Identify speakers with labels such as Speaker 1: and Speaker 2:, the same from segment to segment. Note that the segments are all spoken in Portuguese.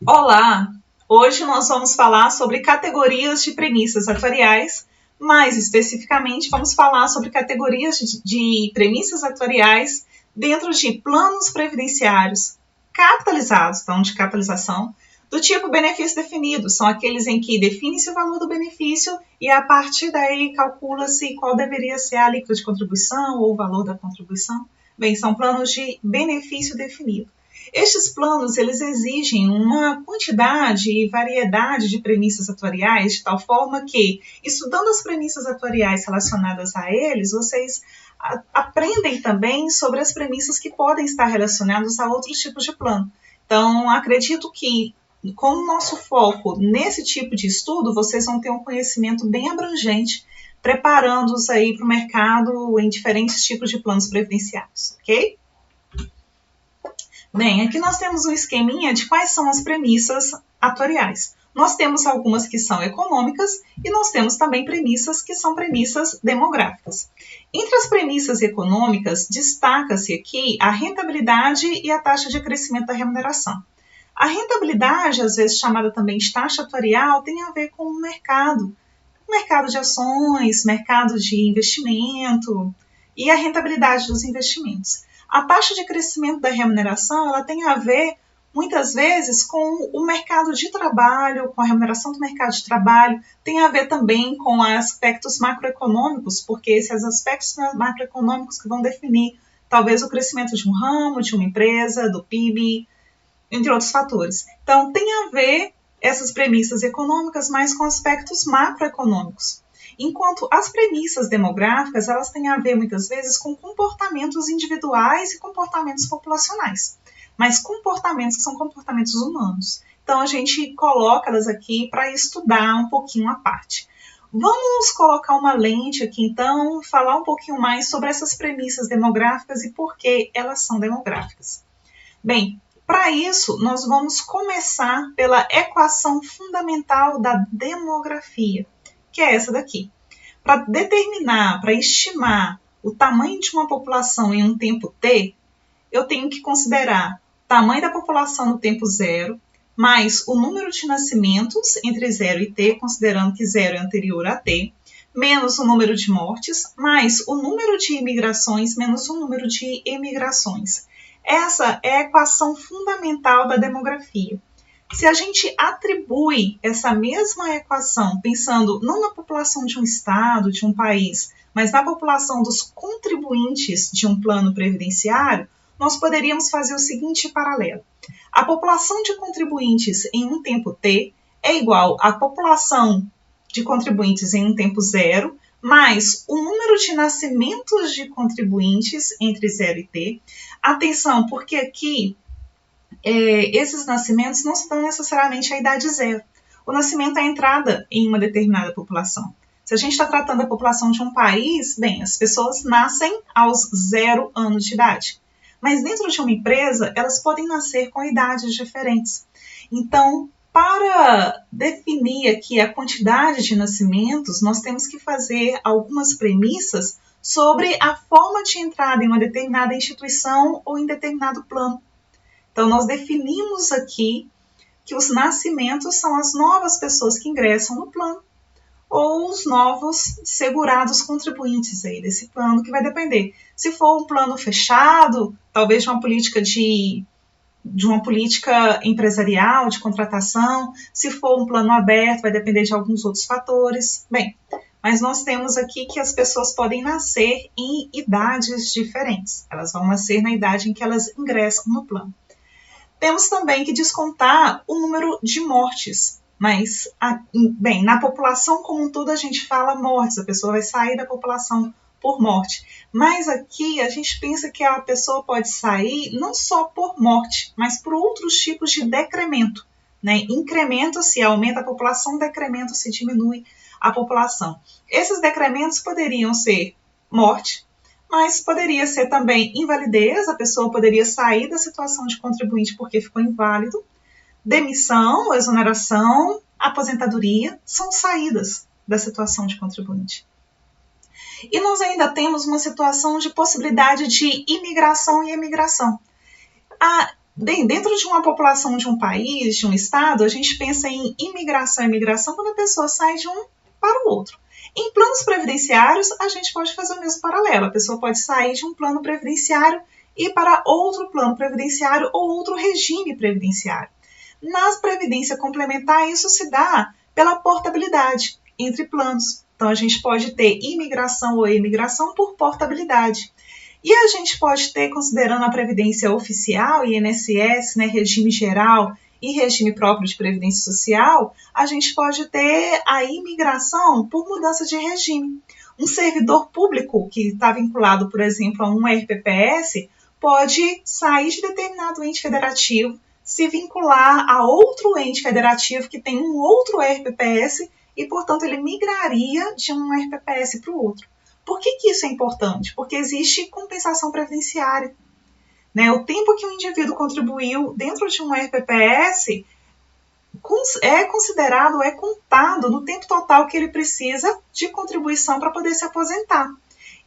Speaker 1: Olá! Hoje nós vamos falar sobre categorias de premissas atuariais, mais especificamente vamos falar sobre categorias de premissas atuariais dentro de planos previdenciários capitalizados, então de capitalização, do tipo benefício definido, são aqueles em que define-se o valor do benefício e a partir daí calcula-se qual deveria ser a alíquota de contribuição ou o valor da contribuição. Bem, são planos de benefício definido. Estes planos eles exigem uma quantidade e variedade de premissas atuariais, de tal forma que, estudando as premissas atuariais relacionadas a eles, vocês aprendem também sobre as premissas que podem estar relacionadas a outros tipos de plano. Então, acredito que, com o nosso foco nesse tipo de estudo, vocês vão ter um conhecimento bem abrangente, preparando-os aí para o mercado em diferentes tipos de planos previdenciários, ok? Bem, aqui nós temos um esqueminha de quais são as premissas atuariais. Nós temos algumas que são econômicas e nós temos também premissas que são premissas demográficas. Entre as premissas econômicas, destaca-se aqui a rentabilidade e a taxa de crescimento da remuneração. A rentabilidade, às vezes chamada também de taxa atuarial, tem a ver com o mercado de ações, mercado de investimento e a rentabilidade dos investimentos. A taxa de crescimento da remuneração ela tem a ver, muitas vezes, com o mercado de trabalho, com a remuneração do mercado de trabalho, tem a ver também com aspectos macroeconômicos, porque esses aspectos macroeconômicos que vão definir talvez o crescimento de um ramo, de uma empresa, do PIB, entre outros fatores. Então, tem a ver essas premissas econômicas mais com aspectos macroeconômicos. Enquanto as premissas demográficas, elas têm a ver muitas vezes com comportamentos individuais e comportamentos populacionais, mas comportamentos que são comportamentos humanos. Então a gente coloca elas aqui para estudar um pouquinho a parte. Vamos colocar uma lente aqui então, falar um pouquinho mais sobre essas premissas demográficas e por que elas são demográficas. Bem, para isso, nós vamos começar pela equação fundamental da demografia, que é essa daqui. Para determinar, para estimar o tamanho de uma população em um tempo t, eu tenho que considerar o tamanho da população no tempo zero, mais o número de nascimentos entre 0 e t, considerando que 0 é anterior a t, menos o número de mortes, mais o número de imigrações, menos o número de emigrações. Essa é a equação fundamental da demografia. Se a gente atribui essa mesma equação, pensando não na população de um estado, de um país, mas na população dos contribuintes de um plano previdenciário, nós poderíamos fazer o seguinte paralelo. A população de contribuintes em um tempo t é igual à população de contribuintes em um tempo zero, mais o número de nascimentos de contribuintes entre 0 e t. Atenção, porque aqui esses nascimentos não estão necessariamente à idade zero. O nascimento é a entrada em uma determinada população. Se a gente está tratando a população de um país, bem, as pessoas nascem aos 0 anos de idade. Mas dentro de uma empresa, elas podem nascer com idades diferentes. Então, para definir aqui a quantidade de nascimentos, nós temos que fazer algumas premissas sobre a forma de entrada em uma determinada instituição ou em determinado plano. Então, nós definimos aqui que os nascimentos são as novas pessoas que ingressam no plano ou os novos segurados contribuintes aí desse plano, que vai depender. Se for um plano fechado, talvez de uma política empresarial, de contratação. Se for um plano aberto, vai depender de alguns outros fatores. Bem, mas nós temos aqui que as pessoas podem nascer em idades diferentes. Elas vão nascer na idade em que elas ingressam no plano. Temos também que descontar o número de mortes. Mas, bem, na população como um todo a gente fala mortes, a pessoa vai sair da população por morte. Mas aqui a gente pensa que a pessoa pode sair não só por morte, mas por outros tipos de decremento. Né? Incremento se aumenta a população, decremento se diminui a população. Esses decrementos poderiam ser morte, mas poderia ser também invalidez, a pessoa poderia sair da situação de contribuinte porque ficou inválido. Demissão, exoneração, aposentadoria são saídas da situação de contribuinte. E nós ainda temos uma situação de possibilidade de imigração e emigração. Dentro de uma população de um país, de um estado, a gente pensa em imigração e migração quando a pessoa sai de um para o outro. Em planos previdenciários, a gente pode fazer o mesmo paralelo. A pessoa pode sair de um plano previdenciário e ir para outro plano previdenciário ou outro regime previdenciário. Na previdência complementar, isso se dá pela portabilidade entre planos. Então, a gente pode ter imigração ou emigração por portabilidade. E a gente pode ter, considerando a previdência oficial, INSS, né, regime geral e regime próprio de previdência social, a gente pode ter a imigração por mudança de regime. Um servidor público que está vinculado, por exemplo, a um RPPS, pode sair de determinado ente federativo, se vincular a outro ente federativo que tem um outro RPPS e, portanto, ele migraria de um RPPS para o outro. Por que isso é importante? Porque existe compensação previdenciária. Né? O tempo que o indivíduo contribuiu dentro de um RPPS é considerado, é contado no tempo total que ele precisa de contribuição para poder se aposentar.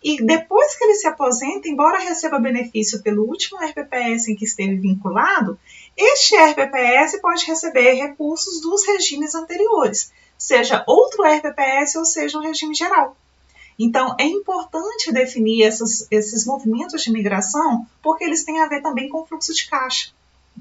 Speaker 1: E depois que ele se aposenta, embora receba benefício pelo último RPPS em que esteve vinculado, este RPPS pode receber recursos dos regimes anteriores, seja outro RPPS ou seja um regime geral. Então, é importante definir esses movimentos de migração, porque eles têm a ver também com o fluxo de caixa.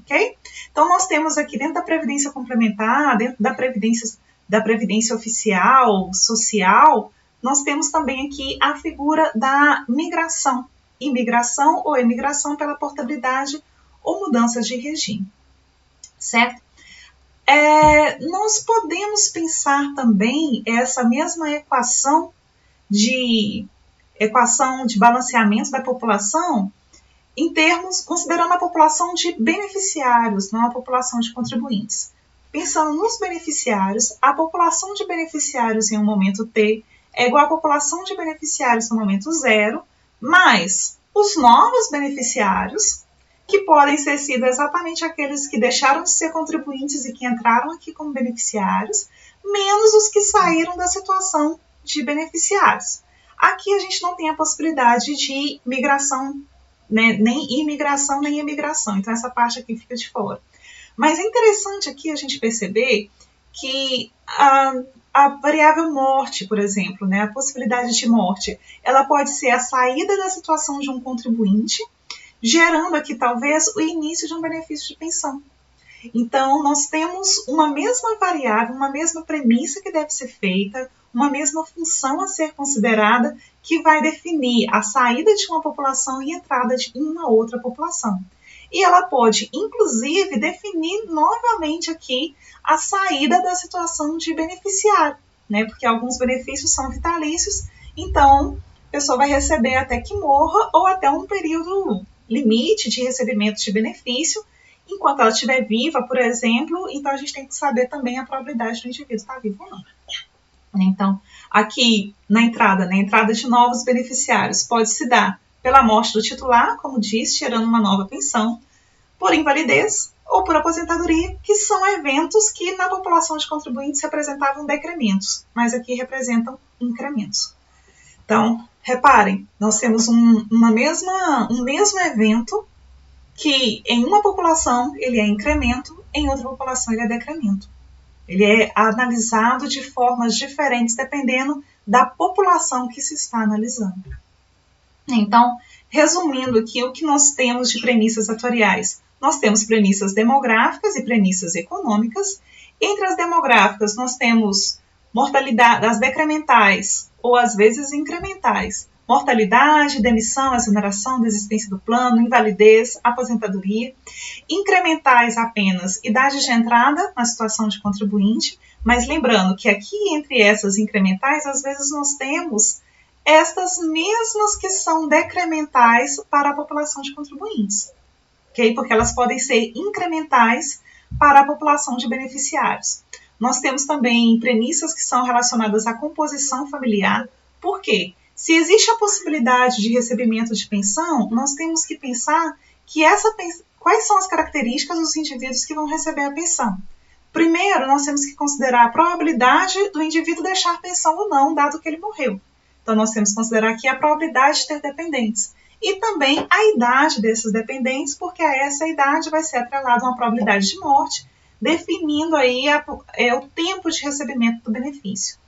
Speaker 1: Okay? Então, nós temos aqui dentro da Previdência Complementar, dentro da Previdência Oficial, Social, nós temos também aqui a figura da migração, imigração ou emigração pela portabilidade ou mudança de regime. Certo? Nós podemos pensar também essa mesma equação de balanceamento da população em termos, considerando a população de beneficiários, não a população de contribuintes. Pensando nos beneficiários, a população de beneficiários em um momento T é igual à população de beneficiários no momento 0, mais os novos beneficiários, que podem ter sido exatamente aqueles que deixaram de ser contribuintes e que entraram aqui como beneficiários, menos os que saíram da situação de beneficiários. Aqui a gente não tem a possibilidade de migração, né, nem imigração nem emigração, então essa parte aqui fica de fora. Mas é interessante aqui a gente perceber que a variável morte, por exemplo, né, a possibilidade de morte, ela pode ser a saída da situação de um contribuinte, gerando aqui talvez o início de um benefício de pensão. Então, nós temos uma mesma variável, uma mesma premissa que deve ser feita, uma mesma função a ser considerada, que vai definir a saída de uma população e a entrada de uma outra população. E ela pode, inclusive, definir novamente aqui a saída da situação de beneficiário, né? Porque alguns benefícios são vitalícios, então a pessoa vai receber até que morra ou até um período limite de recebimento de benefício, enquanto ela estiver viva, por exemplo, então a gente tem que saber também a probabilidade do indivíduo estar vivo ou não. Então, aqui na entrada, né, entrada de novos beneficiários pode se dar pela morte do titular, como disse, gerando uma nova pensão, por invalidez ou por aposentadoria, que são eventos que na população de contribuintes representavam decrementos, mas aqui representam incrementos. Então, reparem, nós temos um mesmo evento que em uma população ele é incremento, em outra população ele é decremento. Ele é analisado de formas diferentes dependendo da população que se está analisando. Então, resumindo aqui o que nós temos de premissas atuariais. Nós temos premissas demográficas e premissas econômicas. Entre as demográficas, nós temos mortalidade, as decrementais ou às vezes incrementais. Mortalidade, demissão, exoneração, desistência do plano, invalidez, aposentadoria. Incrementais apenas idade de entrada na situação de contribuinte, mas lembrando que aqui entre essas incrementais, às vezes nós temos estas mesmas que são decrementais para a população de contribuintes, okay? Porque elas podem ser incrementais para a população de beneficiários. Nós temos também premissas que são relacionadas à composição familiar. Por quê? Se existe a possibilidade de recebimento de pensão, nós temos que pensar que quais são as características dos indivíduos que vão receber a pensão. Primeiro, nós temos que considerar a probabilidade do indivíduo deixar pensão ou não, dado que ele morreu. Então, nós temos que considerar aqui a probabilidade de ter dependentes. e também a idade desses dependentes, porque a essa idade vai ser atrelada uma probabilidade de morte, definindo aí o tempo de recebimento do benefício.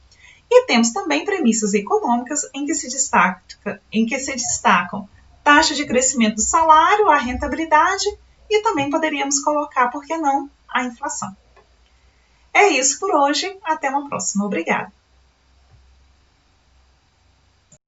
Speaker 1: E temos também premissas econômicas em que se destacam taxa de crescimento do salário, a rentabilidade e também poderíamos colocar, por que não, a inflação. É isso por hoje, até uma próxima. Obrigada!